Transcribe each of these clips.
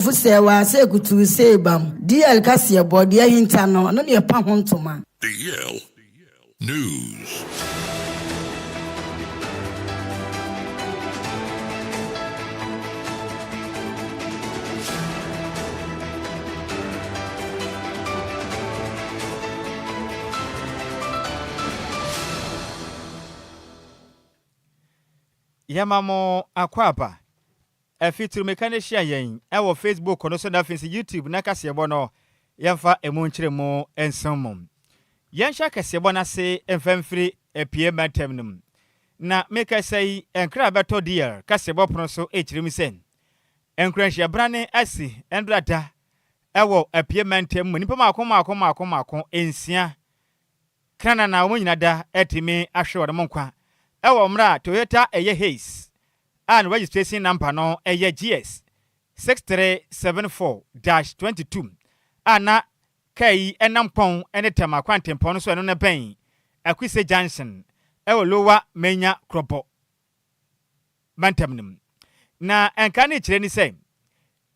Fusewa se kutu se bam. DL kasiye body ya hintano. No ye pa hontoma. DL News. Yamamo akwapa efitru mekanisha yen ewo Facebook kono so na finsi YouTube na kasebo no yemfa emu nkyeremu ensomum yensha kasebo na se emfamfiri epie matemnum na meka sai enkra beto dear kasebo prono so ekyeremu sen enkranhia brane asi endrada ewo epie matem nipa makoma ensia krana na wo nyina da etimi ahwe wo nkwa ewo mra Toyota eye Haze and registration number no eye GS 6374-22 ana kai enampon ene tema kwantempon so eno na ben Akwise Junction ewo lower menya kropo bantamnum na enka ne kire ni say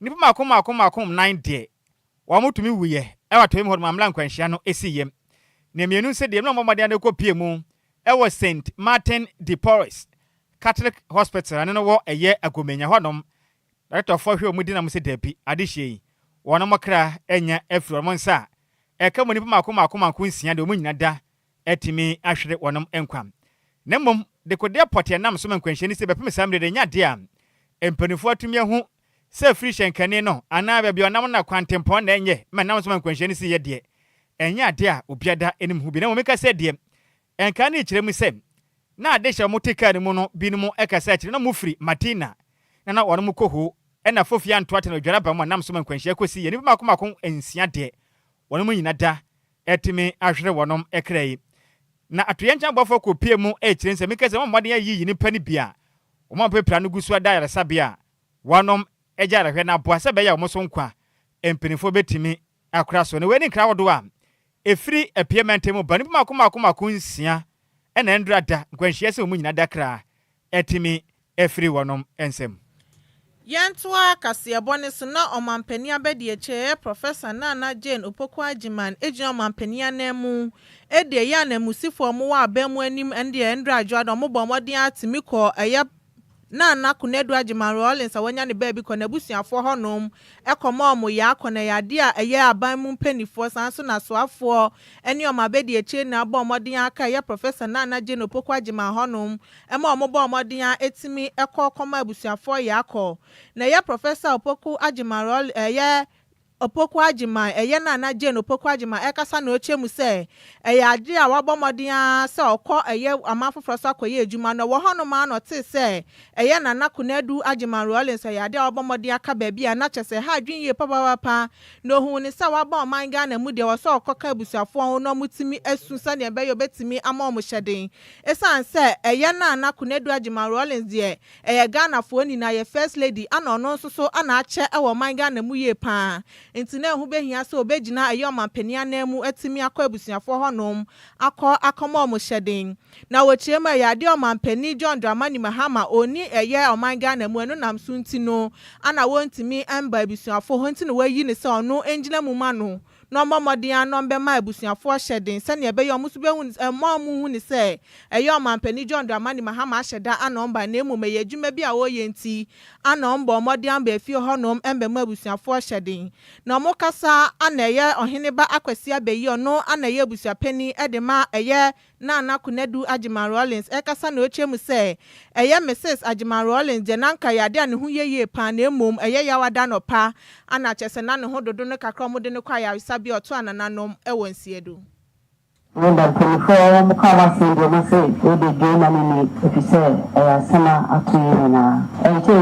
nipa makoma 9 de wo mutumi wuye ewa to hod mamla nkwanhia no esiyem na mienu se de no momode na kopie mu ewo St. Martin de Porres Catholic Hospital ane no wo eye agomenya honom director for hwe omudi na mo se dapi adehye wono mokra enya afiro mo nsa eka mo nipa makoma nsia de omu nyina da etimi ahwere wonom enkwam na mom de kode porte nam so mankwanhye ni se bepem samre de nya de a empanifo atumi hu se free shenkane no ana ba bi onam na kwantempon na enye ma nam so mankwanhye ni se ye de enya de a obiada enim hu bi na mo meka se de enka ne kyeremu se na adehye motika ne mu no binumu ekasa kyere na mufri Martina na wono mukoho ena fofia ntoate no dwara ba mo nam so mankwanhye kosi ye ni makoma ensia de wono nyina da etimi ahwere wonom ekrai na atoyencha bofo kopie mu ekyere nse meka se mo mmode ayi ni pani bia wo mo pepra no gusu ada yare sabia wonom ejara hwe na boa se be ya wo so nkwa empinifo betimi akora so ne weni nkra wodo a efiri epiement mu bani makoma nsia ena ndrada nkwanhie se omu nyina dakra etimi efiri wonom ensem Yantua kasiyabone so na omampani abedi eche Professor Nana Jane Opokwa Agyei ejina omampani anemu ede ya na musifo mu wa abemu anim ende ndra Adjoa do mobɔ modin atimi kɔ eya Nana Kwadwo Agyei wanya ne baabi kɔ na busuafo honom ekɔmɔ mo ya kɔ na yade a eya aban mu mpanifo sanso na soafo ene omabedi eche na abɔ modin aka ya Professor Nana Jane Opokwa Agyei honom ema omobɔ modin etimi ekɔkɔma busuafo ya kɔ na ya Professor Opokwa Agyei Opokwa Agyei eye Nana Jane Opokwa Agyei ekasa na ochemu se eye ade a wabomodin se okọ eye amafoforo so akoye adwuma no wo hono ma no te se eye Nana Kwadwo Agyei eye ade a wabomodin aka ba bia na chese ha adwinye papa no hu ni se wabom man Ghana mu de wo so okoka abusuafo ho no mutimi asu sa ne be yo betimi ama mo hyeden esan se eye Nana Kwadwo Agyei de eye Ghana fo ni na ye first lady ana ono nso so ana ache e wo man Ghana mu ye pa nti na hu behia se obegina ayo mampani anemu etimi akọ abusuafo honom akọmọ mo hyeden na wochiema yade omampani John Dramani Mahama oni eye oman Ghana mu enu nam sunti no ana wontimi emba abusuafo ho nti no wayi ne se ono engina mu ma no no momodian no be ma abusuafo hyeden se ne be yo musu be hu mu hu ni se eye omampani John Dramani Mahama hyeda ana omba na emu meye adwuma bi a wo yenti ana omba omodian be fie honom emba ma abusuafo hyeden na mo kasa anaye ohene ba akwasi abeyi ono anaye abusuapani edema eye Nana Kwadwo Agyei ekasa na ochemu se eye Mrs. Agyei de nanka yade ane hu yeye pa na emom eye yawada no pa ana chese na ne ho dodo ne kakra mo de ne kwa ya sabi oto anananom ewo nsiedu Lumba telefone mu kawa singo mase we de game ani if you say sama atu na ente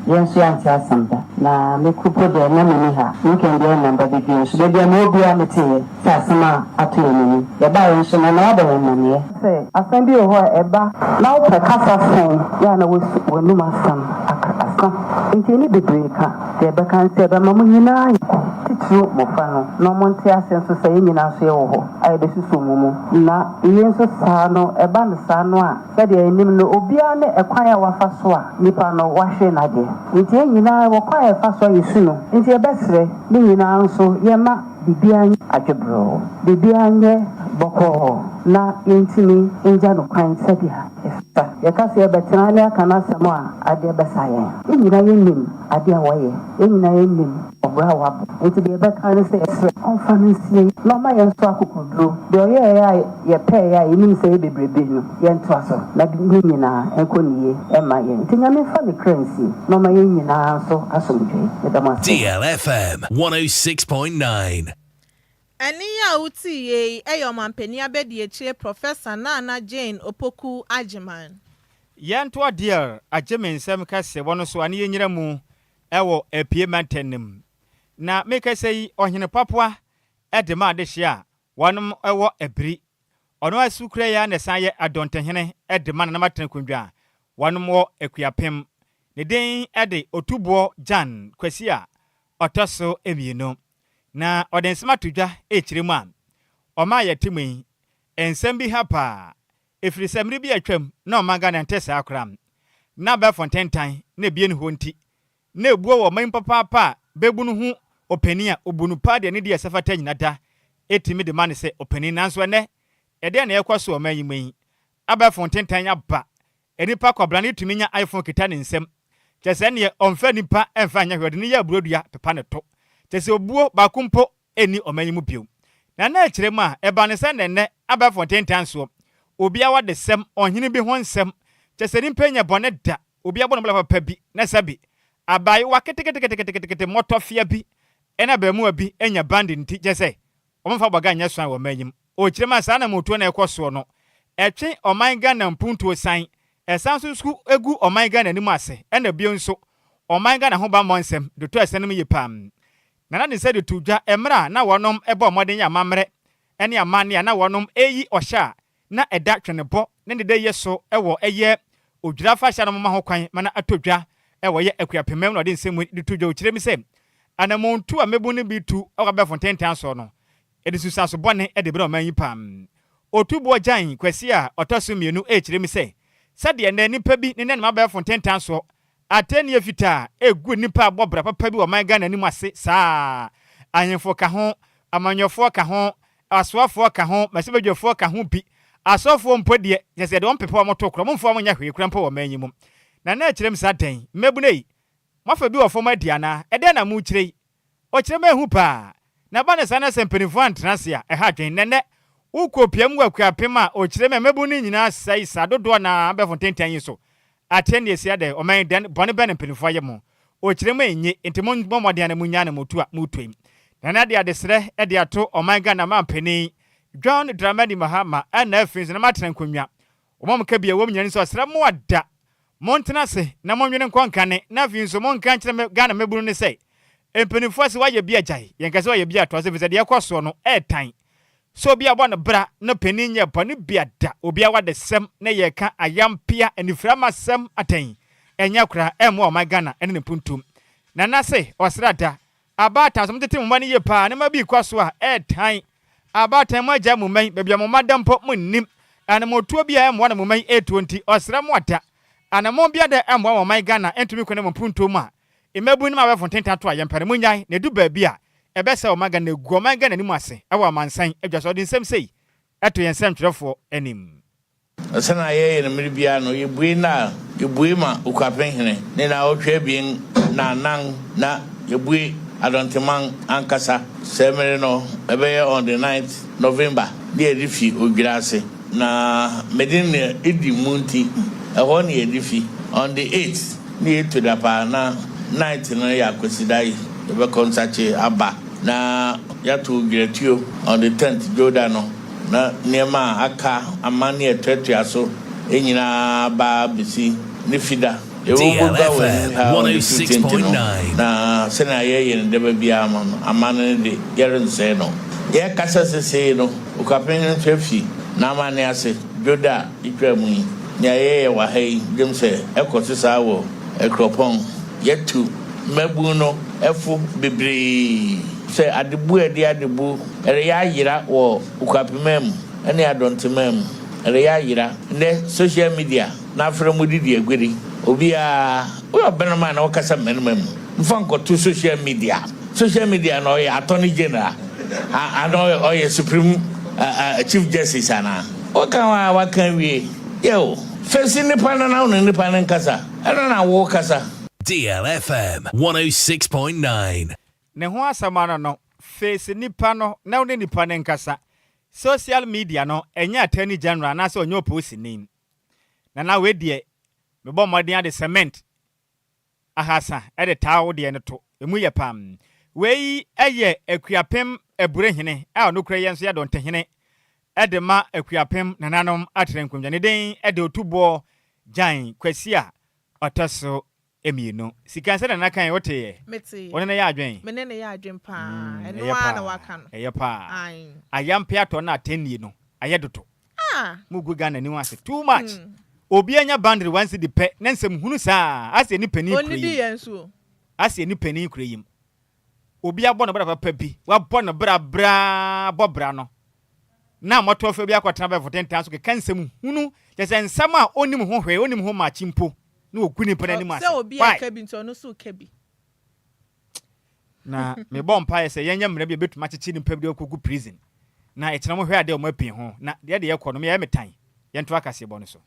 yensu yanti asamba na mekupo de na meni ha nke ndi number de game so de na obi amete sa sama atu ni ya ba yensu na na ba na me say asambi ho eba na o kasa fon ya na wo numa sam aka aka intini bebreka de beka nse be mamu nyina titiro mofano no monte asenso sɛ nyina so yɛ ho ayi be susu mumu na yenso saa no eba no saa no a sɛ de anim no obia ne ekwan a wafa so a nipa no wahwe na de nti nyina wo kwa fa so yesu no nti ebesre ne nyina nso yema bibia adwebro bibia nye boko na yentimi enja no kwan sadia efta yakase ebetena ne aka na asɛm a ade besaye nyina yenim ade a woye nyina yenim obra wabo nti de beka ne sɛ esre onfansie no ma yenso akokodro de oye ya ye pe ya yenim sɛ bebrebe no yento aso na bi nyina enkoniye ema ye nti nyame fa ne kransi no ma nyina so asomdwe DLFM 106.9 Eniya uti ye eyomampeni abedi eche Professor Nana Jane Opoku Agyei. Yanto Adjoa Agyei Sikapa kase wono so ane yenyira mu ewo apie mantanim. Na meka sei ohene papua edema de hia wonom ewo ebri. Ono asukura ya ne san ye adontehene edema na maten kondwa. Wonom wo akuapem. Ne den ede otubo Jan kwasi a otoso emieno. Na odensema tudwa echiremu a oma yetimi ensem bi hapa efiri samri bi atwam na oma Ghanaian ntesa akram na ba fontentan na bie ne ho nti na ebuo wo man papa bebunu hu opani a obunu pa de ne de sefata nyinada etimi de mane se opani nanso ene ede na ekwaso oma yimen aba fontentan aba enipa kwabra ne tumi nya iPhone kita ne nsem kyese ne omfa nipa emfa nya hwede ne ya burodua pepa ne to tese obuo bakumpo eni omanyimu bio na ekiremu a eba ne se nenne aba fontentan so obia wa de sem ohene bi ho nsem tese ni mpanya bone da obia bone bla papa bi na sabi abai wa ketekete motofia bi ena ba mu abi enya band nti tese omfa baga nya so an wo manyim o kiremu asa na motuo na ekoso no etwe oman Ghana mpuntuo san esan so sku egu oman Ghana ni mu ase ena bio nso oman Ghana ho ba monsem de to esanem yepam na ne se de tudwa emra na wonom ebo moden ya mamre ene amane na wonom eyi ohya na eda twenebo ne de yeso ewo eye odwira fa hya no mama ho kwan mana atodwa ewo ye akuapemem no de nsem de tudwa okire mi se anamontu a mebu ne bi tu ewo be fontentan so no ede susa so bone ede bre oman yi pam otubo Jan kwasi a otoso mienu ekire mi se de na nipa bi ne ne ma be fontentan so ateni efita egu nipa agbobra papa bi wo man Ghana ni mu ase saa ahenfo ka ho amanyofo ka ho asoafo ka ho masebedwofo ka ho bi asofo mpodie yese de wonpepa moto kro momfo mo nya hwe kura mpa wo manyi mu na ekirem sa den mebu nei mafa bi wo fo madia na ede na mu kirei o kirem ehu pa na ba ne sana sempenifu antransia ha dwen nene ukopiam wakuapem a o kirem mebu ni nyina sai sadodo na be fontentan yi so atende sia de o man den bone ben mpenifu ayemo o kirem enye ntimo bomode na munya na motu a mutuem na de adesre e de ato o man Ghana ma mpeni John Dramani Mahama ana afins na matran konwa omom ka bia wom nyane so sra mo ada montena se na monwene nkonkane na afinso monka kire Ghana mebunu ne sei empenifu ase waye bia Agyei yenkase waye bia to ase fese de ekoso no etan so bia bo na bra na peni nye bone bia da obia wade sem na ye ka ayampia aniframa sem atan enya kura emo o Ghana ene ne puntum na se osra da abata so mtete mo mane ye pa na ma bi kwaso a etan abata mo Agyei mo man bebia mo madampo mo nim ana mo tuo bia emo na mo man 820 osra mo ata ana mo bia da emo o Ghana entumi kone mo puntum a emebu ni ma we fonten to ayempare mo nyai na du ba bia ebese o Ghana egu o Ghana ni mu ase ewa mansan edwaso de nsem sei eto yensem twerefo anim asana ye na mmiri bia no yebui ma ukwapen hene ne na otwe bien na nan na yebui adonteman ankasa semere no ebe on the 9th November de edifi ogirase na medine edi munti eho ne edifi on the 8th ni to da pa na 9th no ya kwesidai ebe konsache aba na ya to gretio on the 10th Jordano na niema aka amani etretua so enyina ba bisi ni fida DLFM 106.9 na sena ye ndebe bia amani de yerense no ye kasa sese no ukapen trefi na amani ase joda itwamu nya ye wa hei demse ekotisa wo ekropon yetu mabu no efo bebre se adebu edi adebu ere ya yira wo ukwapemam ene adontemam ere ya yira ne social media na afre mu didi agweri obi a wo benama na wakasa menmam mfanko to social media no ya attorney general ano oye supreme chief justice ana waka wie yo face nipa na nipa na nkasa ana na wo kasa DLFM 106.9 ne ho asama no face nipa no na woni nipa na nkasa social media no enya attorney general na se onyo post name na we de me bo modern de cement ahasa e de tawo de ne to emu ye pam we eye akuapem eburehene a no kura yenso ya don tehene e de ma akuapem nananom atrenkwamja ne den e de otubo jan kwasi a otaso emienu sikanse na kan wote ye meti wona ya adwen me ne ya adwen pa eno ana waka no eye pa ayampe ato na ateni no ayedoto mugu Ghana ni wase too much obi anya boundary once the pe na nsem hunu saa ase ni pani kure oni di yenso ase ni pani kure yim obi abọ no bra papa bi wa bọ no bra bobra no na moto fe bi akwatena be foten tan so ke kansem hunu je nsam a onim ho hwe onim ho ma chimpo na okuni pere ni ma se obi akabi nto no so kabi na me bọ mpa ye se yenya mra bi betuma chichi ni pabdi okogu prison na etena mo hwe ade o mapin ho na de ye kọ no me ye metan ye nto akase bọ no so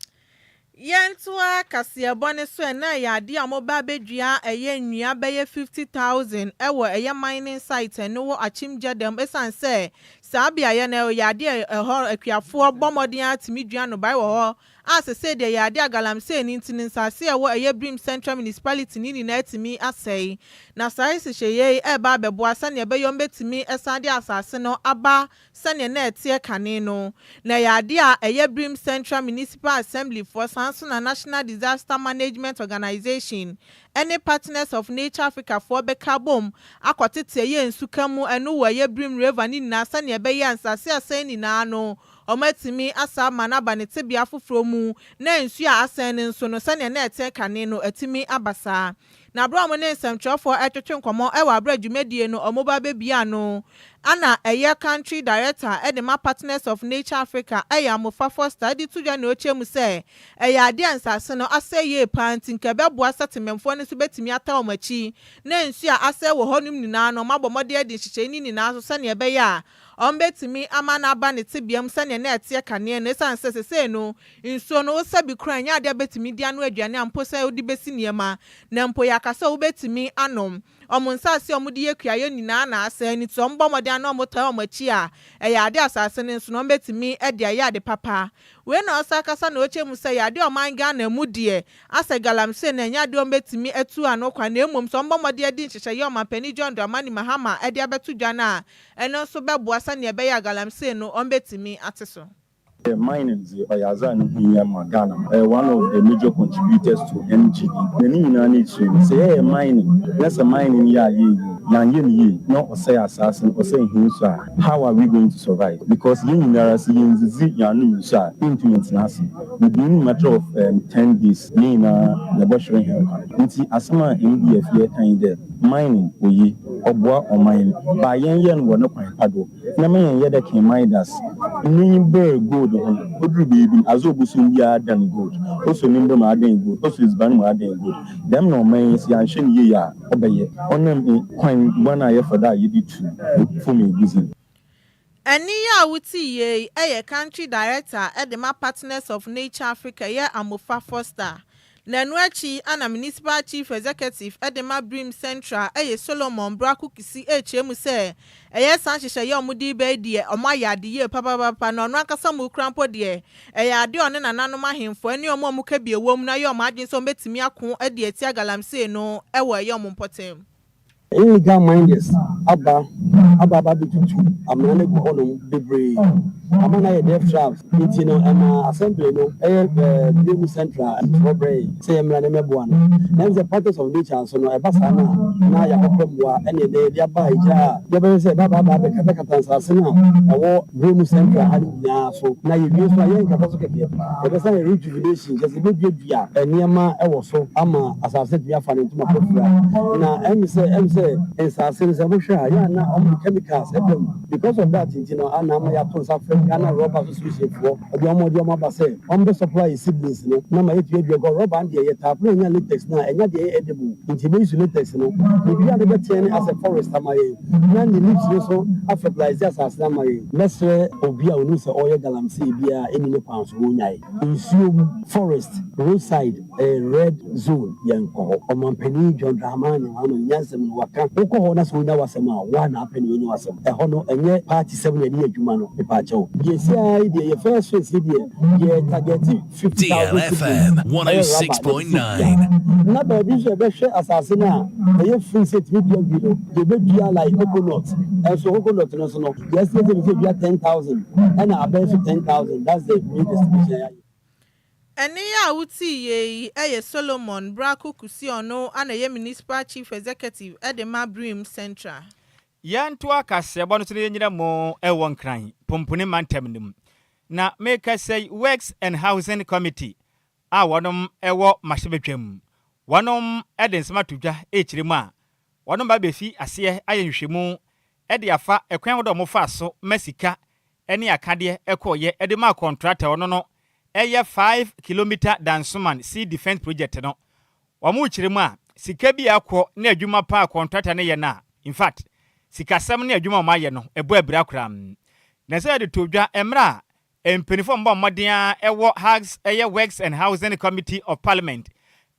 Yentua Kasiebone so na yade amoba bedua eye nnua beye 50,000 ewo eye mining site no wo achimje dem esan se sabia ye na yade ho akuafo bomodin atimi dua no bai wo ho asese de yade agalamse ni ntini nsase ewo eye Brim Central Municipality ni na atimi asei na sai se hye eba beboa sane ebeyom betimi esade asase no aba sane na etie kane no na yade a eye Brim Central Municipal Assembly for na National Disaster Management Organization any partners of Nature Africa for bekabom akwatete ye nsukamu enu wo ye Brim River ni na sane ebeye ansase asen ni na no omatimi asa manaba ne tebia foforo mu na nsu a asen ne nso no sane na ete kane no atimi abasa na bro mo ne nsɛmtwerɛfo ɛtwetwe nkɔmɔ ɛwɔ abra dwumadie no ɔmoba bebia no ana ɛyɛ country director edema partners of Nature Africa ɛyɛ amofafo study to dwa na ochemu sɛ ɛyɛ ade ansase no asɛ ye panti nkɛbɛboa settlemfo ne so betimi ata ɔmachi na nsu a asɛ wɔ hɔ nim nyinaa no mabɔmɔde ade hyehyɛ ni nyinaa so sɛ ne ɛbɛyɛ a betimi ama na aba ne tibiam sɛ ne na ɛte kane ne san sɛ no nsuo no wosabi kran nya ade betimi dia no aduane ampo sɛ odi besi niema na mpo yakasa wo betimi anom omunsase omudi yekuaye nyinaa na asɛ ni to mbɔmɔde ana omota omachi a ɛyɛ ade asase ne nso no betimi ɛde ayɛ ade papa we na osakasa na ochemu sɛ yɛ ade ɔman Ghana mu die asɛ galamse na nya ade betimi atu ano kwa na emom so mbɔmɔde ade nhyehyɛ yɛ ɔmampani John Dramani Mahama ɛde abetu dwa na ɛno nso bɛboa sɛ ne ɛbɛyɛ galamse no betimi ate so. Mining is Ghana, one of the major contributors to energy. The need to say mining. That's a mining not say assassin or saying how are we going to survive? Because influence within a matter of 10 days, the bush asma MDF kind of mining or mine by yen were not quite pado. Naman yada can mine us. Gold would be Azobusum than good. Also, Nimba Maden good. Also, is Ban Maden good. Them no mains Yanshin Ya obey on them coin 1 hour for that you did for me busy. Eniya wuti ye a country director edema partners of Nature Africa ye amofa Foster. Nanuachi ana municipal chief executive edema Brim Central Solomon Braku kisi chemu se sanhyehyɛ ye omudi be die omayade ye papa na ono akasa mu krampo de ade one nananom ahemfo ani omo mu ka biewom na ye omadwen so betimi ako ade atia galamse no ewo ye ompotem illegal miners aba bitutu amana go hono bebre amana ye death traps nti no assembly no Bimu Central and Robbery say emra ne meboa no na the parties of nature so no ebasa na ya kopemwa ene de aba ija de be say baba be kata sase na ewo Bimu Central ali na so na ye bi so ayen kata so keke e be say rejuvenation just be dua eniema ewo so ama asase dua fa ne ntuma profile na em say ensase se mo hwa ya na chemicals because of that you know anama ya to Ghana rubber association for the omo ba say be supply siblings no na ma yetu edu go rubber and ye tap no nya latex na enya de edible nti be use latex no e bia de betene as a forest amaye na ni leaves so fertilizer as amaye lesre obi a onu se oye galamsey bia eni ne kwan so nyai insume forest roadside red zone yanko omampani John Dramani ama nyansem no waka ko na so na wasema wa na apani ni wasem ho no enye party 7 ani adwuma no e pa chew yesi ai de ye first phase de ye target 50,000 DLFM 106.9 na ba bi se be hwe asase na ye free set video video de be bia like coconut and so coconut no so no yes they be bia 10,000 and above 10,000 that's the main distribution. Eni ya uti ye Solomon Braku Kusiono ana ye municipal chief executive Edema Brim Central. Yanto akase bono so yenyira mo ewon kran pompone mantem nim na make say works and housing committee a wonom ewo mahebetwam wonom edensema tudwa echiremu a wonom ba befi ase ayenhwemu ede afa ekwan wodo mo fa so masika ene akade ekoye ede ma contractor wono no eye 5 kilometer dansoman sea defense project no womo chiremu a sika bi akọ na adwuma pa contractor ne ye na in fact sikasam ne adwuma ma ye no ebo abira kram na se de todwa emra empenifo mba modern ewo hags eye works and housing committee of parliament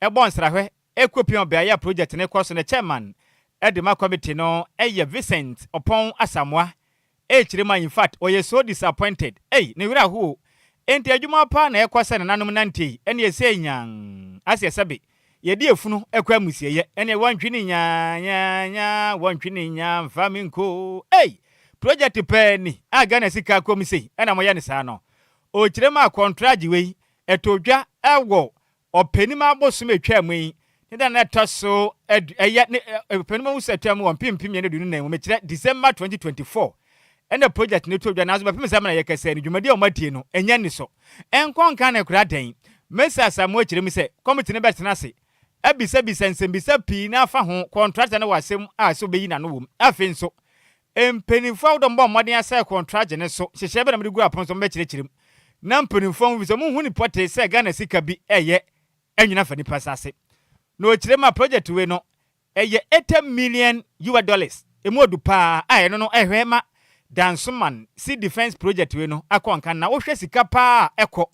ebo nsrahwe ekopion be aya project ne kwaso ne chairman edema committee no eye Vincent upon Asamoah echirema in fact oye so disappointed ne wira ho enti adwuma pa na ekwasa ne nanom nante ene ese nyan ase sebe yedi efunu ekwa musieye ene wantwini nya wantwini nya faminko project peni Ghana sika komisi ena moye ne saa no o kirema contract we etodwa ewo openima abosom etwa yi nida na toso openima usetwa mu pimpim ye ne dunu na mu kire December 2024 ena project ne todwa na azo bepem na ye kase ne dwumadi o matie no enya ni so enkonka na kura den mesa Samuel kirem se committee ne betena se ebisa nsembisa pi na afa ho contract na wasem a so beyi na no wom afenso empenifo do mbɔ mmɔden asɛ contract ne so hyehyɛ bɛ na mede gu apon so mbɛkyerɛkyerɛm na mpenifo bi so mu hu ni pote sɛ Ghana sika bi ɛyɛ enwina fa nipa sase na okyerɛma project we no ɛyɛ $80 million emu odu pa a ɛno no ɛhwɛ ma dansoman sea defense project we no akɔnka na wohwɛ sika pa ɛkɔ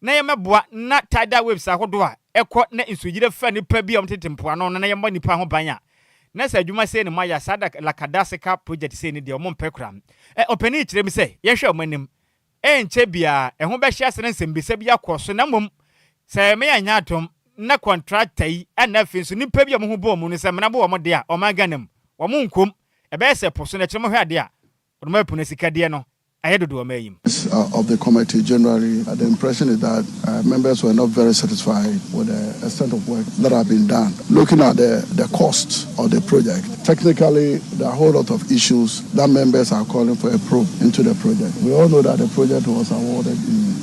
na yɛmɛboa na tidal waves ahodo a ɛkɔ na nsuyire fa nipa bi ɔmtete mpoano na yɛmmɔ nipa ho ban a na sa adwuma se ne maya sada lakadasika project se ne de omon pekura opani kirem se yehwe omanim enche bia ho be hia se nsembisa bia koso na mom se me anya atom na contractor yi ana finso nipa bia mo ho bo mu ne se mena bo mo de a o maganam wo mo nkom e be se poso na kirem hwe ade a o ma puna sika de no of the committee generally, the impression is that members were not very satisfied with the extent of work that have been done. Looking at the cost of the project, technically there are a whole lot of issues that members are calling for a probe into the project. We all know that the project was awarded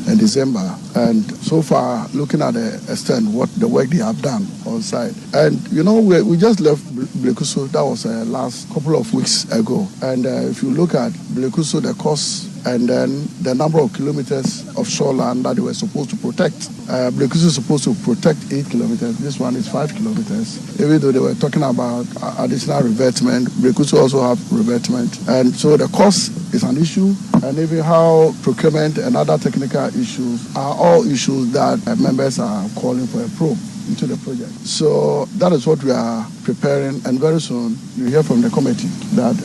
in December, and so far, looking at the extent what the work they have done on site, and you know we just left Blekuso. That was last couple of weeks ago, and if you look at Blekuso, the cost and then the number of kilometers of shoreline that they were supposed to protect. Blekuso is supposed to protect 8 kilometers. This one is 5 kilometers. Even though they were talking about additional revetment, Blekuso also have revetment. And so the cost is an issue, and even how procurement and other technical issues are all issues that members are calling for a probe into the project. So that is what we are preparing, and very soon you hear from the committee that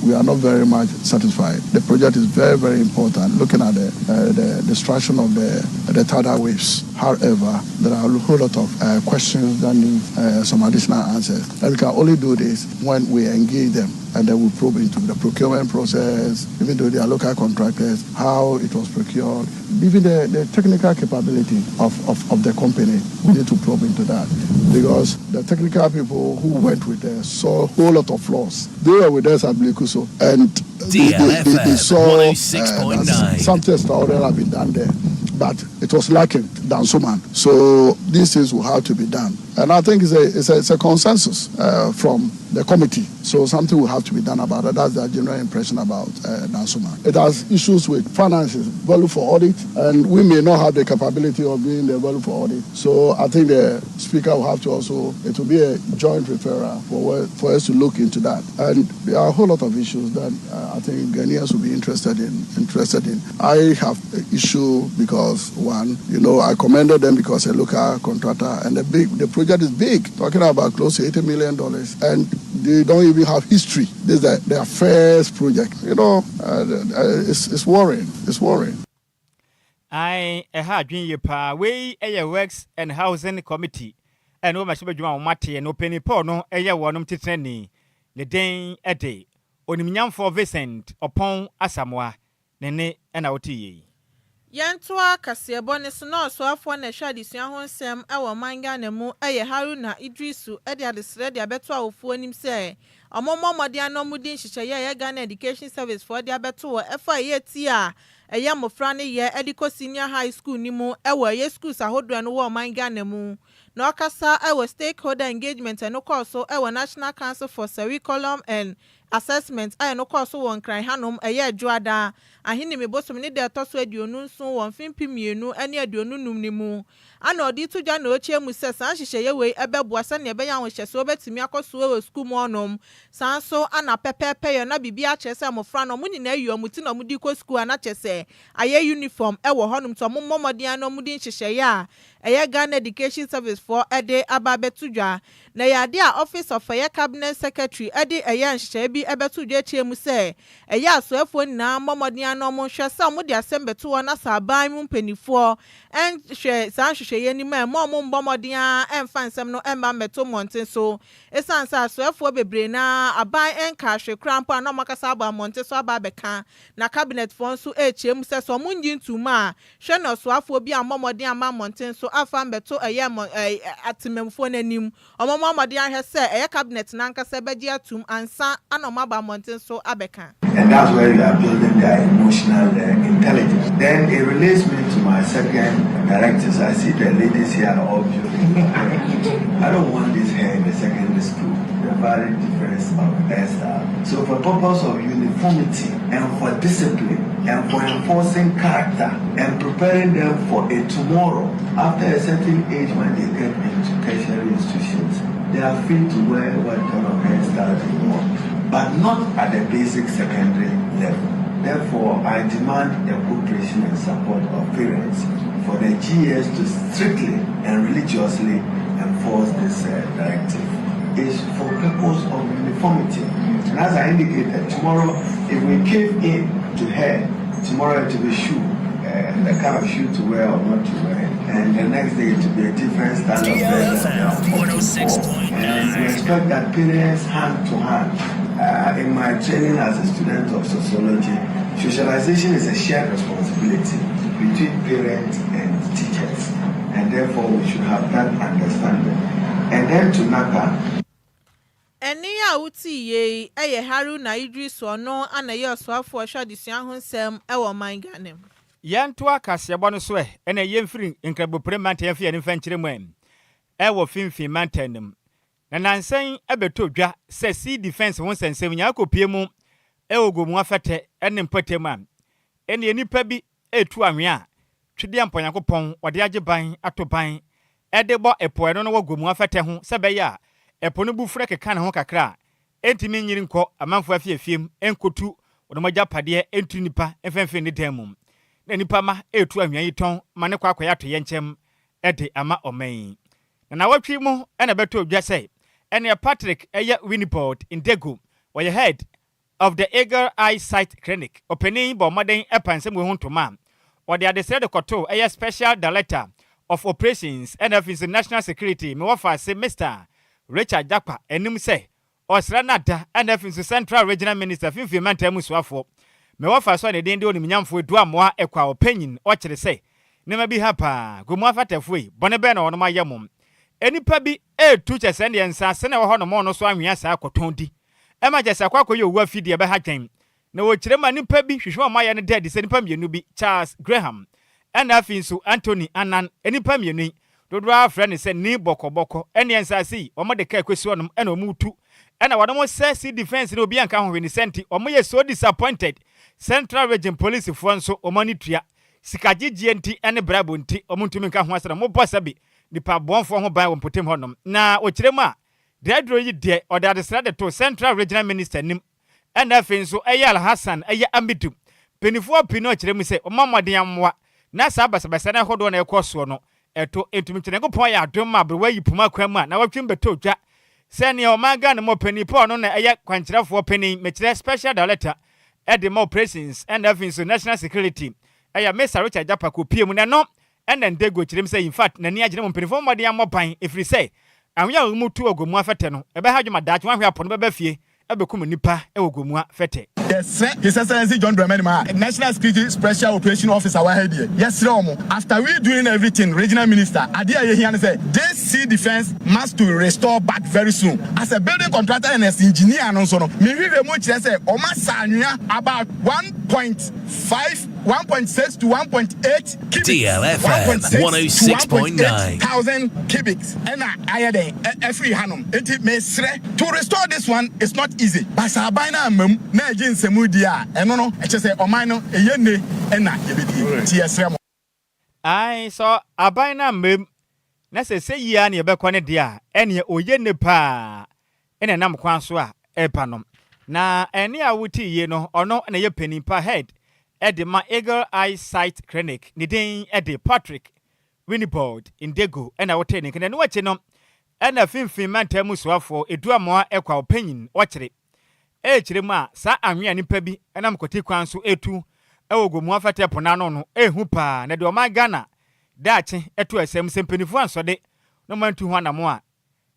we are not very much satisfied. The project is very, very important, looking at the destruction of the tidal waves. However, there are a whole lot of questions that need some additional answers. And we can only do this when we engage them, and then we probe into the procurement process, even though they are local contractors, how it was procured, even the technical capability of the company. We need to probe into that, because the technical people who went with us saw a whole lot of flaws. They were with us at Blekuso, and they saw that something extraordinary had been done there, but it was lacking down Suman. So these things will have to be done. And I think it's a consensus from the committee. So something will have to be done about it. That's the general impression about Nansuma. It has issues with finances, value for audit, and we may not have the capability of doing the value for audit. So I think the speaker will have to also, it will be a joint referral for us to look into that. And there are a whole lot of issues that I think Ghanaians will be interested in. I have an issue because, one, I commended them because a local contractor, and the project is big, talking about close to $80 million, and they don't even have history. This is their first project. It's worrying. It's worrying. I had Adjoa Agyei we Works and Housing Committee, and no much about Mati and Open Pono, one titani, the day a day, Onimian for Vincent upon Asamoah, Nene and Auti. Yantua Kasiabone no so afọ na hwa adesua ho nsem ewo manga na mu eye Haruna Idrisu ede adesre de abeto awofo anim se omomomode anomudi nhihye ye Ghana Education Service for de abeto efa ye ti a eye mofra ne ye ediko senior high school ni mu ewo ye schools ahodo no wo manga na mu na okasa ewo stakeholder engagement no course ewo National Council for Curriculum and Assessment no course won kran hanom eye adwoada ahini me bosom ne de toso aduonu nso won fimpimienu ane aduonu num ni mu ana odi tugya na ochie mu se san hyehyeye we ebeboa se ne ebenya hyehyese obetimi akoso we school mu onom san so ana pepepe yo na bibia kyese amofra no muni na ayu amuti na mudi ko school ana kyese aye uniform ewo honum to mommodin anomudi hyehyeye a eye Ghana Education Service for ede ababetudwa na yade a Office of Fire Cabinet Secretary ede eye hyehyeye bi ebetudwa chiemu se eye asoafo na mommodin anom hwese mo de asembeto na saban mu mpanifo en hwe san hwehweye ni ma mo mbomodin a emfa nsem no emba meto monten so esansa asoafo bebre na aban enka hwe krampo na makasa aba monten so aba beka na cabinet fo nso echiemu se so munji ntuma hwe na asoafo bi amomodin ama monten so afa mbeto eye atimemfo nanim omomodin ahwe se eye cabinet na nkasa beji atum ansa anomaba monten so abeka. And that's where you are building their emotional intelligence. Then it relates me to my second directives. I see the ladies here are all beautiful. I don't want this here in the secondary school. The very difference of hairstyle. So for purpose of uniformity and for discipline and for enforcing character and preparing them for a tomorrow, after a certain age when they get into tertiary institutions, they are free to wear what kind of hairstyle they want, but not at the basic secondary level. Therefore, I demand the cooperation and support of parents for the GS to strictly and religiously enforce this directive. It's for purpose of uniformity. And as I indicated, tomorrow, if we cave in to hair, tomorrow it will be shoe, the kind of shoe to wear or not to wear, and the next day it will be a different standard of DLFM 106.9. And we expect that parents hand to hand. In my training as a student of sociology, socialization is a shared responsibility between parents and teachers, and therefore we should have that understanding. And then to NACA. Enia uti ye eye Haruna Idrisu no ana ye oswafo hwa adesua ho nsem ewo manganem. Yantua Kasiabone so ene yemfiri nkrabopre mante yemfi ne fankyere mu ewo finfin mantanem. Na nansen ebeto dwa se sea defense won sensem nya akopie mu ewo gomu afete ene mpatem a ene enipa bi etu anwe a twede amponyankopon ode age ban atoban edebo epo eno no wo gomu afete ho se be ya epo no bufure keka ne ho kakra entimi nyiri nko amanfo afiefiem enkotu odomagya pade entu nipa enfenfen ne dam na nipa ma etu anwe yiton mane kwa akoya to yenkyem ede ama omen na watwi mu ena beto dwa say ene Patrick Winnipord in Degu were head of the Eagle Eye Sight Clinic opening bo modern epansem we huntoma or they decided to koto special director of operations and of national security me wafa say Mr. Richard Jakpa enim say Osranada and of central regional minister Fifi Mantemu Swafo me wafa so ne den de onimnyamfo edu amoa ekwa opinion o kire say nema bi hapa gomu afatafoi bone be na onoma yamum enipa bi etu chese ne nsa se na wo hono mo no so anwea sa akoton di ema jese akwakoye owu afidi ebe ha twen na wo kire ma nipa bi hwehwe ma ya ne dead se nipa mienu bi Charles Graham and afinso Anthony Anan enipa mienu dodo afra ne se ni bokoboko ene nsa si omo de ka kwesi onom ena omutu ena wadom se defense ne obi anka ho ni senti omo ye so disappointed Central Region Police Force omonitua sikagyegie nti ene brabo nti omuntumi nka ho asera mo bosabi nipa bonfo ho ban wo potem honom na okiremu a Dredro yi de odade srade to Central Regional Minister nim ena afinso Eyal Hassan Amidu penifo pino okiremu se omamode amwa na sabasabasa na hodo na ekoso no eto entumi kyeneko pon ya adom ma brewa yi puma kwamu a na watwem beto dwa sene o maga ne mo penipo no na kwankyerafo penin mekire special director the more presence and afinso national security Mr. Richard Jakpa ko pie mu na no and then they go chirem say in fact na ni agene mo penifo mo de amopan efri say anwya mutu ogomu afete no ebe ha dwuma daach wanhwe apono beba fie ebekum nipa ogomu afete. Yes, His Excellency John Dramani Ma, National Security Special Operation Officer wa here. Yes, Romo. After we doing everything, Regional Minister, Adia here said, this sea defense must to restore back very soon. As a building contractor and as engineer and so on, me very much say Omasanya about 1.5 1.6 to 1.8 cubics. DLFM 106.9 thousand cubics. And I every hanum. It may to restore this one is not easy. But Sabina na semudia eno say omano eyene na yebedi TSM. I saw abina mem na say yia na yebekọ ne de a ene oyene pa ene nam kwan so a epanom na ene a wuti ye no ono na ye pani pa head Edema Eagle Eye Sight Clinic ni den Ede Patrick Winnipord in Degu ena wote ne no wache no ena finfin mantemu soafo eduamoa ekwa opinion wakire chiremu a sa anwea nipa bi ena mkoti kwan so etu ewogomu afate pona no ehu pa na de o Ghana daache etu asem sempenifu ansode no mantu ho anamo a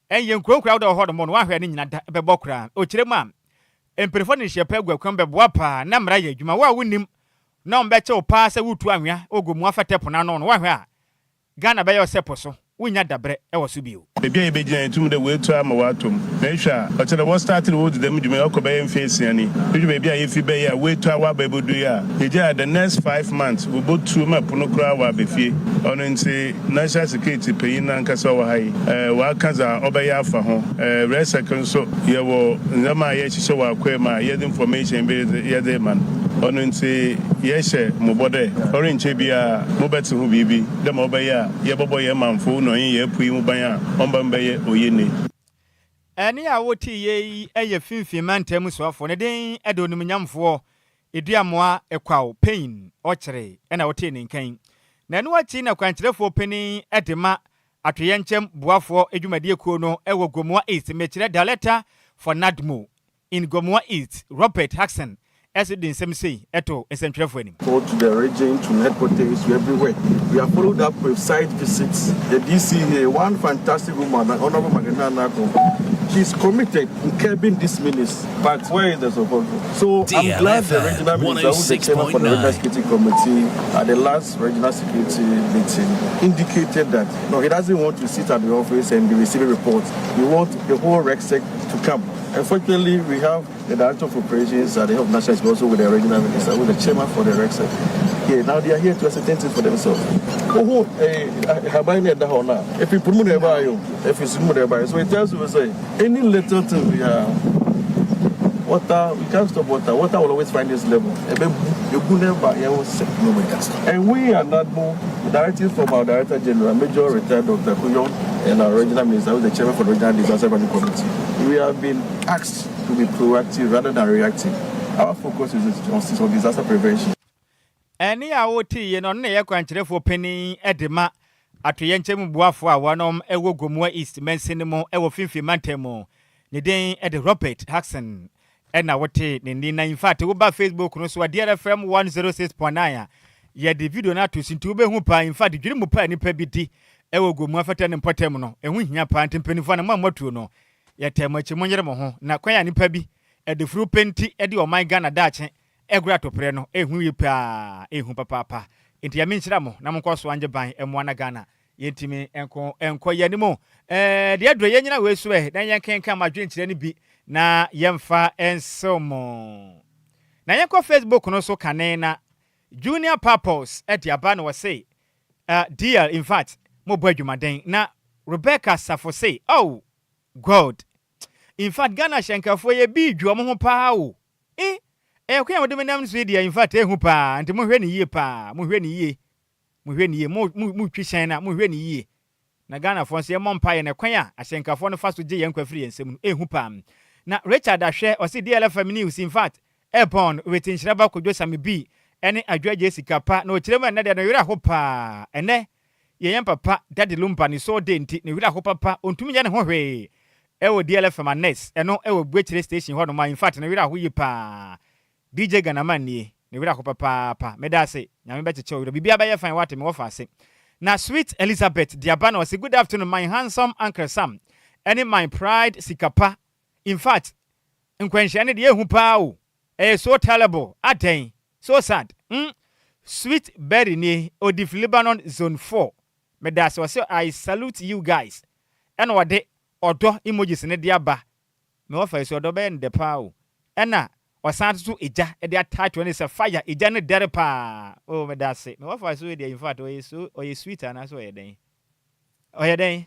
enye nkurokura wo ho do mo no wahwe ne nyina da bebokura o chiremu a empelefo ne hyepa agwa kwan beboa pa na mra ya adwuma wa wonim na mbeche opa se wutu anwea ogomu afate pona no wahwe a Ghana be yo sepo so wunya dabre ewo so bio bebia ebegina entum de wetu ama watom na ehwa o tele wo started wo dem dwuma okobe mfesi ani ehwa bebia yefi be ya wetu awa babodu ya eja the next 5 months we both two map no kra wa befie ono nti national security payin na nkasa wa hai wa kaza obeya afa ho resecond so ye wo nzama ye hihye wa kwema ye information be ye de man ono nti ye hye mobode orange bia mobeti hu bibi dem obeya ye bobo ye manfo no ye pui mu ban a ombambaye oyene eni a woti ye eye finfin mantem soafo ne den edonum nyamfo eduamoa ekwaw pain okire ena wote ne nkan na enu achi na kwankyerefo pani edema atweyenchem buafo edwumadie kuo no ewo Gomoa East mekire director for Nadmo in Gomoa East Robert Haxon as it in some say eto essential anim. Go to the region, to headquarters, to everywhere. We have followed up with site visits. The DC here, one fantastic woman, Honorable Magdalena Nako. She's committed in curbing this menace. But where is the support? So I'm glad the regional minister, who's the chairman for the regional security committee, at the last regional security meeting, indicated that no, he doesn't want to sit at the office and be receiving reports. He wants the whole RECSEC to come. Unfortunately, we have the director of operations at the head of national security, also with the regional minister, with the chairman for the RECSEC. Here, now they are here to ascertain things for themselves. If you put money by you, if you see money by you, so it tells you, say, any little thing we have, water, we can't stop water. Water will always find this level. And we are not more directed from our Director General, Major Retired Dr. Kuyon, and our regional minister, who is the chairman for the Regional Disaster Management Committee. We have been asked to be proactive rather than reactive. Our focus is on disaster prevention. Any awoti ye no na ye kwankyerefo pani edema atoyenche mu boafo a wonom ewo Gomua East mensinimo ewo finfi mantemo ne den e de Robert Haxon na wote ne nina in fact wo ba Facebook no so DLFM 106.9 ye de video na to sintu be hu pa in fact dwiri mu pa ni pa bi di ewo Gomua fata ne potem no ehu hia pa ntempanifo na mamatu no ye temachi monyere mo ho na kwanya ni pa bi e de fru penti e de o my Ghana dache egura to pre no ehu yi pa ehu papa enti ya minchira mo na mko so anje ban emo na Ghana yentimi enko yanimo de adro yenyina we so na yenkenka madwenkyire ne bi na yemfa ensomo na yenko Facebook no so kane na Junior Purpose at yaba no say dear in fact mo boadwumaden na Rebecca Safo say oh God in fact Ghana shenkafo ye bi dwo mo ho pa o kwa mo de menam so dia in fact ehu pa nti mo hwe ne yie pa mo hwe ne yie mo twishen na mo hwe ne yie na Ghana fo se mo mpa ye ne kwan a ahyenkafo no fa so gye yankwa firi ensem ehu pa na Richard ahwe o se DLFM news in fact airborne with Nhyiraba Kwadwo Sammy B ene Adjoa Agyei Sikapa na o kirema na de no wira ho pa ene ye papa daddy Lumba ni so de nti ne wira ho papa ontumi nya ne ho hwe ewo DLFM anes eno ewo Bwechire station ho no ma in fact ne wira ho yi pa DJ Ghanaian ni ne wira ko papa medase nyame be cheche wira bibia ba ye fan wate me wo fa ase na Sweet Elizabeth Diabano was good afternoon my handsome uncle Sam any my pride Sikapa in fact nkwanhia ne de ehu pa o so terrible aden so sad Sweet Berry ni Odif Lebanon zone 4 medase was I salute you guys eno wade odo emojis ne de aba me wo fa so odo be nde pa o ena wasantu eja e dey attach when say fire eja ne dere pa oh me that say me what for so dey in fact oye sweet and so den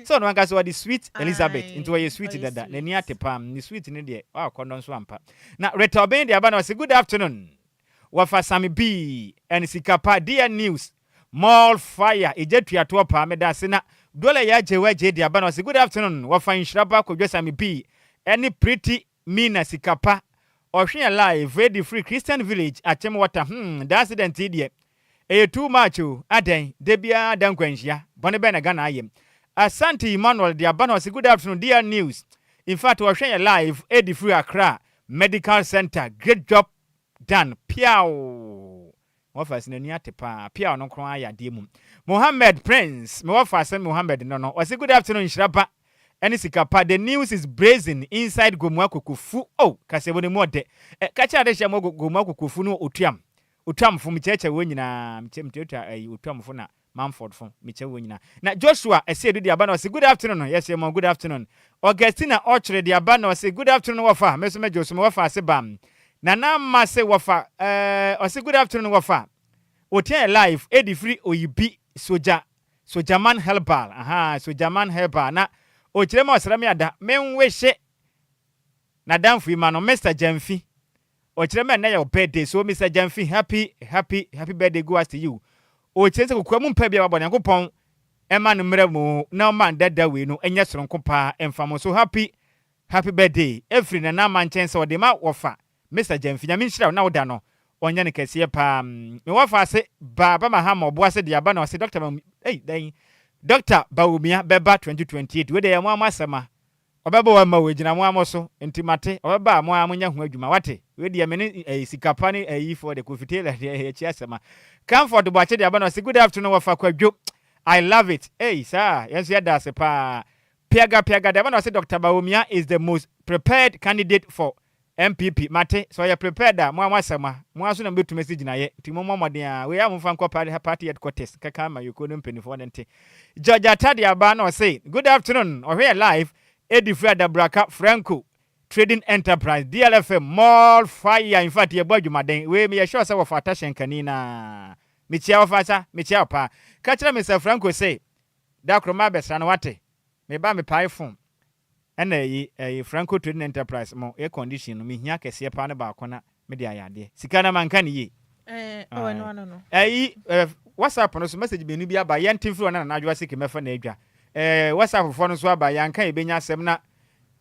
so no anga so the Sweet Elizabeth into oye sweet dada na ni atepam ni sweet ne dey akondon so ampa na Retoben dey aba na say good afternoon wafa Sammy B and Sikapa dear news mall fire eja tuato pa me that say na dole ya jewa je dey aba na say good afternoon wafa Nhyiraba Kwadwo Sammy B any pretty Mina Sikapa ohwe live ready free Christian village achem water the accident idie too much aden debia dankwanhia bone be na Ghana ayem Asante Emmanuel de abano say good afternoon dear news in fact ohwe live ready free Accra Medical Center great job done piao wafas na ni atepa piao no kron ayade mu Mohammed Prince me wafas Mohammed no say good afternoon Nhyiraba Any Sikapa, the news is brazen inside Gomua Kukufu. Oh, kasebone mo de. Kacha de shamo Gomua Kukufu no otuam. Otuam fu micheche wonyina, mchecha otuam fu na Manford fu micheche wonyina. Na Joshua esedu di abana say good afternoon. Yes, mo good afternoon. Augustina Ochre di abana say good afternoon wafa. Meso me Joshua wafa se bam. Na ma se wafa say good afternoon wafa. Otia live edi free oyibi sojaman helper. Sojaman helper na o kirema osrami ada menwehye na danfu ima no Mr. Jamfi o kirema na your birthday so Mr. Jamfi happy birthday go to you o kirense kokwa mu mpa bia babon yankopon ema no mremu na man dada we no enye soronko pa emfamo so happy birthday every na man chense o de ma wofa Mr. Jamfi nyame nhira na woda no onye ne kese pa me wofa ase baba mahama obo ase de aba na ase Dr. dan Dr. Baumia beba 2028 we dey mo amasema obeba wa ma we gina mo amoso ntimate obeba mo amunya ho adwuma wate we dey mene Sikapa ne for the kofitela chi asema comfort bo ache dey aba na say good afternoon wafa Kwadwo I love it sir yes ya da se pa piaga dey aba na say Dr. Baumia is the most prepared candidate for MPP mate so you prepared da mo amasema mo aso na betu message na ye timo momoden a we am fan kwa party headquarters kaka ma yoko no mpenifo nte Georgia Tadi aba na say good afternoon or here live Edifra Dabraka Franco Trading Enterprise DLFM mall fire in fact ye boadwumaden we me sure say wo fata shenkani na michia wafasa michia pa kachira Mr. Franco say da kroma besra na wate me ba me pai phone ena Franco Trading Enterprise mo air condition no me hia kese pa ne ba akona me de ayade sika na manka ne ye no WhatsApp no so message be nu bi aba ye ntimfiri na Adjoa Sike mefa na adwa WhatsApp fo no so aba yanka e benya asem na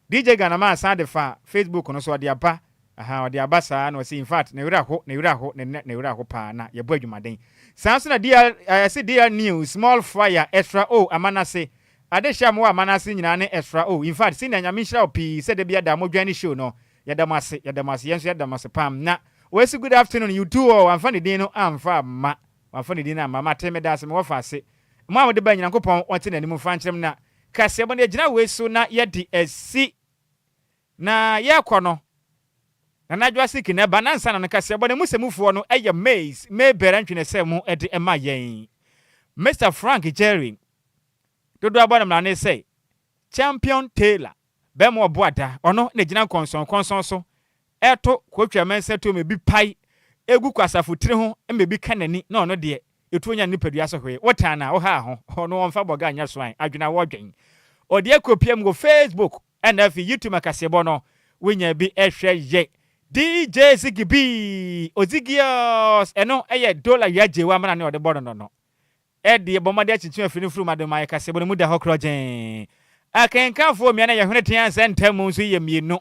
DJ Ghanaian san de fa Facebook no so de aba aha odi abasa na wasi in fact na wura ho pa na ye bo adwumaden sanso na DL news small fire extra amanase adehia mo amanase nyina ne extra in fact sin na nyame hira opi se de bia da modwane show no yadamase yenso yadamase pam na wesi good afternoon you too amfa ne din no amfa ma amfa ne din na mama temeda ase me wo fa ase mo amode ba nyankopon onte na nimu fa nkyerem na kase bo ne gina weso na yedi esi na yekono na Adjoa Sikina banansa na kase bo ne musemufuo no eye maze me berantwene se mu ede ema yen Mr Frank Jerry dodo abona mna ne say champion Taylor bemo oboada ono na gina konson so eto kwotwa mense to me bi pai egu kwasafotire ho mebi kanani na ono de etu onya nipadua so hwe wotana wo ha ho ono onfa boga anya so an adwena wodwen ode ekopiam go Facebook and if YouTube makasebo no wenya bi ehwe ye DJ Zigibi Ozigios eno eye dollar yaje wa mana ne ode bodo no ede bomade achichi afini furu madoma ye kasebo no muda hokrojen akenkanfo mi na ye hwene tian sentamu so ye mienu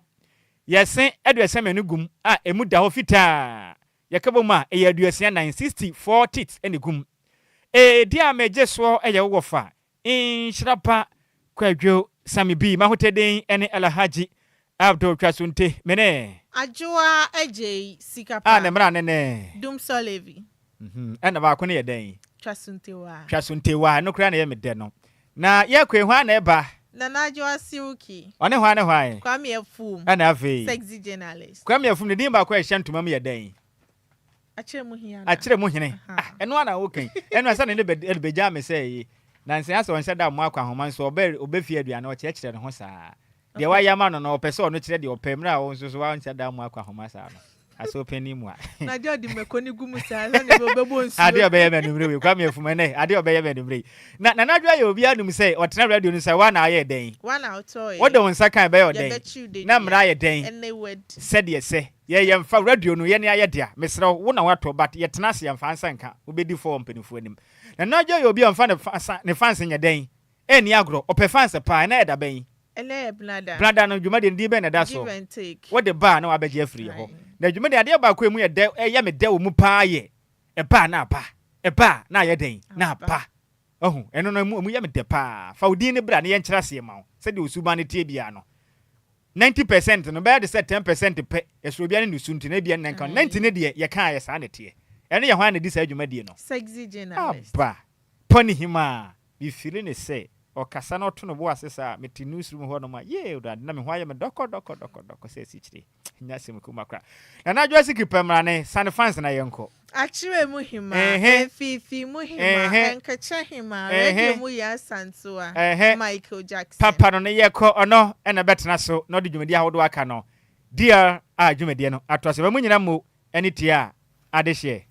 yesen aduasem enugum emu da ho fita yakaboma aduasia 964 tits enugum dia meje so eye wofa Nhyiraba Kwadwo Sammy B mahoteden ene Alhaji Abdul Kwasunte mene Adjoa Agyei Sikapa ne mra ne Dum Solevi ena ba ko ne yeden Kwasuntewa no kra na ye mede no na yakwe hwa na eba na Adjoa Siuki one hwan Kwame Afum ana afi sexy journalist Kwame Afum ne din ba ko ehya ntoma mu yeden Achire mu hene eno ana wokan eno asa ne beja me say na nse asa onse da mo akwa homa nso obefie aduane o chekire ne ho saa de wa yama no no pese ono kire de opemra a wonso so wa nse da mo akwa homa saa no aso pani mu a na de odi mekoni gumu saa na ne bebo nsu ade obeye menumre we Kwame Afum ne ade obeye menumre na Adjoa ye obi anum say otena radio no say wa na aye den wa na otoy wo de wonsa kan be oden na mra aye den said ye say ye yemfa radio no ye ne aye dia mesre wo na wato but ye tena se yemfa ansanka obedi for mpanifo anim na Adjoa ye obi amfa ne fans nya den eni agro ope fans pa na eda ben ele blada no dwuma de ndi be na da so wo de ba na wabeje afiri ho na dwuma de ade ba ko emu ye de ye me de wo mu pa ye e ba na pa e ba na ye den na pa ohu eno no mu ye me de pa fa odi ne bra na ye nkyerase ye ma wo se de osuba ne tie bia no 90% no be de say 10% pe yeso bia ne nusunti na bia nanka 90 ne de ye kan ye sa ne tie eno ye hwan ne di sa adwuma de no sexy journalist ba poni hima bi feel ne say o kasa no to no bo asesa meti newsroom ho no ma ye udad na me hwa ye me doko se sichire nya sem kuma kra na Adjoa Sikapa mrane san fans na yenko achire mu hima fifi mu hima enkacha hima radio mu ya santua Michael Jackson papa no ne yeko ono ena betena so no de dwumedi ahodo aka no dia dwumedi no atose ba mu nyina mo eni tia adehye